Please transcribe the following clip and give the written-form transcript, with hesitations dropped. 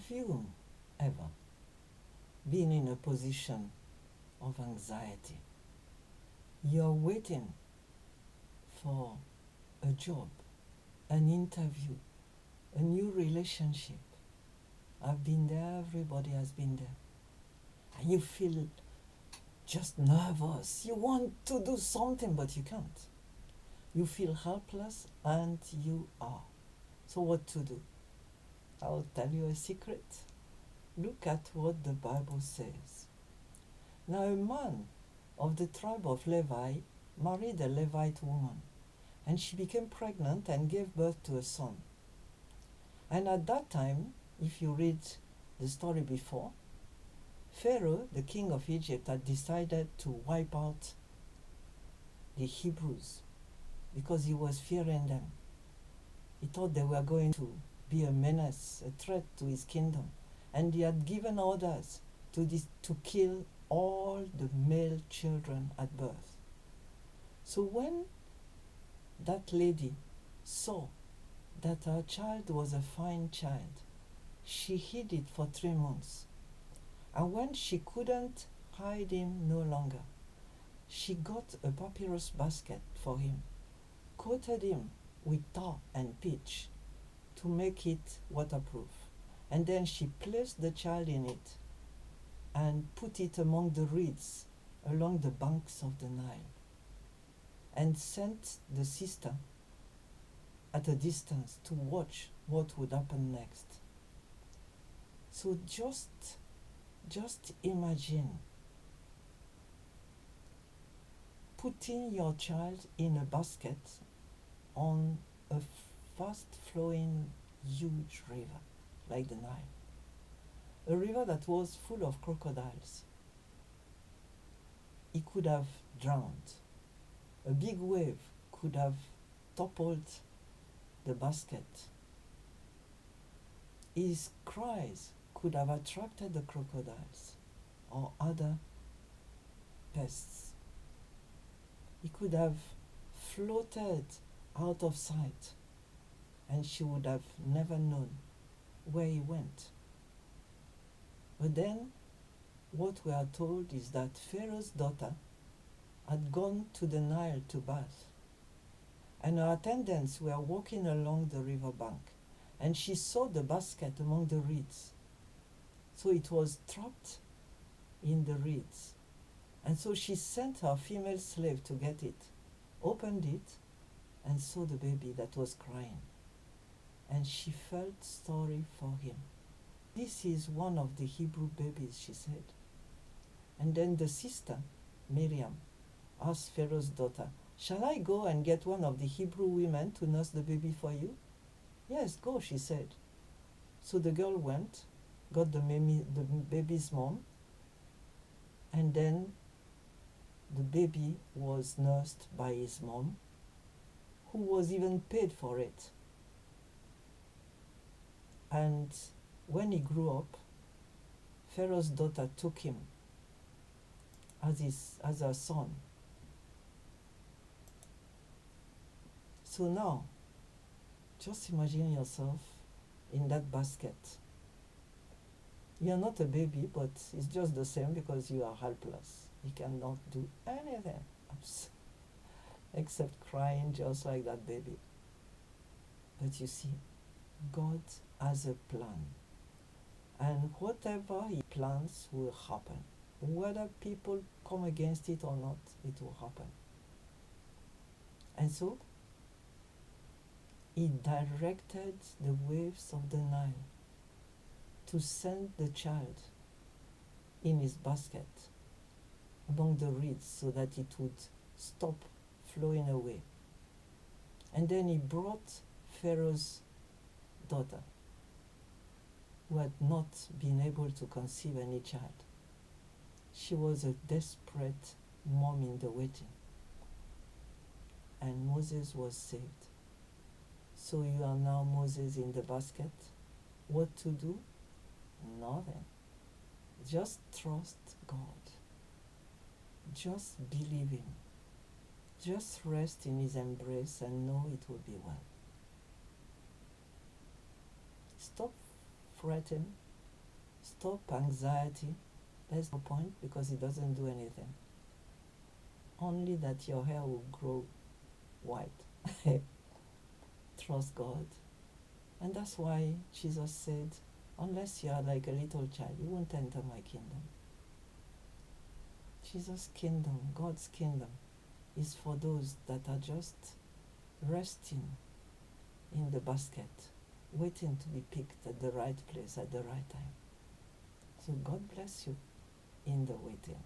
you ever been in a position of anxiety? You're waiting for a job, an interview, a new relationship. I've been there, everybody has been there. And you feel just nervous. You want to do something, but you can't. You feel helpless, and you are. So what to do? I'll tell you a secret. Look at what the Bible says. Now a man of the tribe of Levi married a Levite woman, and she became pregnant and gave birth to a son. And at that time, if you read the story before, Pharaoh, the king of Egypt, had decided to wipe out the Hebrews because he was fearing them. He thought they were going to be a menace, a threat to his kingdom. And he had given orders to kill all the male children at birth. So when that lady saw that her child was a fine child, she hid it for 3 months. And when she couldn't hide him no longer, she got a papyrus basket for him, coated him with tar and pitch to make it waterproof. And then she placed the child in it and put it among the reeds along the banks of the Nile, and sent the sister at a distance to watch what would happen next. So just imagine putting your child in a basket on a fast-flowing huge river like the Nile, a river that was full of crocodiles. He could have drowned. A big wave could have toppled the basket. His cries could have attracted the crocodiles or other pests. He could have floated out of sight, and she would have never known where he went. But then, what we are told is that Pharaoh's daughter had gone to the Nile to bath, and her attendants were walking along the river bank, and she saw the basket among the reeds. So it was trapped in the reeds. And so she sent her female slave to get it, opened it, and saw the baby that was crying. And she felt sorry for him. This is one of the Hebrew babies, she said. And then the sister, Miriam, asked Pharaoh's daughter, "Shall I go and get one of the Hebrew women to nurse the baby for you?" "Yes, go," she said. So the girl went, got the baby's mom, and then the baby was nursed by his mom, who was even paid for it. And when he grew up, Pharaoh's daughter took him as her son. So now, just imagine yourself in that basket. You're not a baby, but it's just the same because you are helpless. You cannot do anything except crying just like that baby. But you see, God has a plan. And whatever He plans will happen. Whether people come against it or not, it will happen. And so, He directed the waves of the Nile to send the child in his basket among the reeds so that it would stop flowing away. And then He brought Pharaoh's daughter, who had not been able to conceive any child. She was a desperate mom in the waiting. And Moses was saved. So you are now Moses in the basket. What to do? Nothing. Just trust God. Just believe Him. Just rest in His embrace and know it will be well. Stop fretting. Stop anxiety. There's no point because it doesn't do anything. Only that your hair will grow white. Trust God. And that's why Jesus said, unless you are like a little child, you won't enter my kingdom. Jesus' kingdom, God's kingdom, is for those that are just resting in the basket, waiting to be picked at the right place at the right time. So God bless you in the waiting.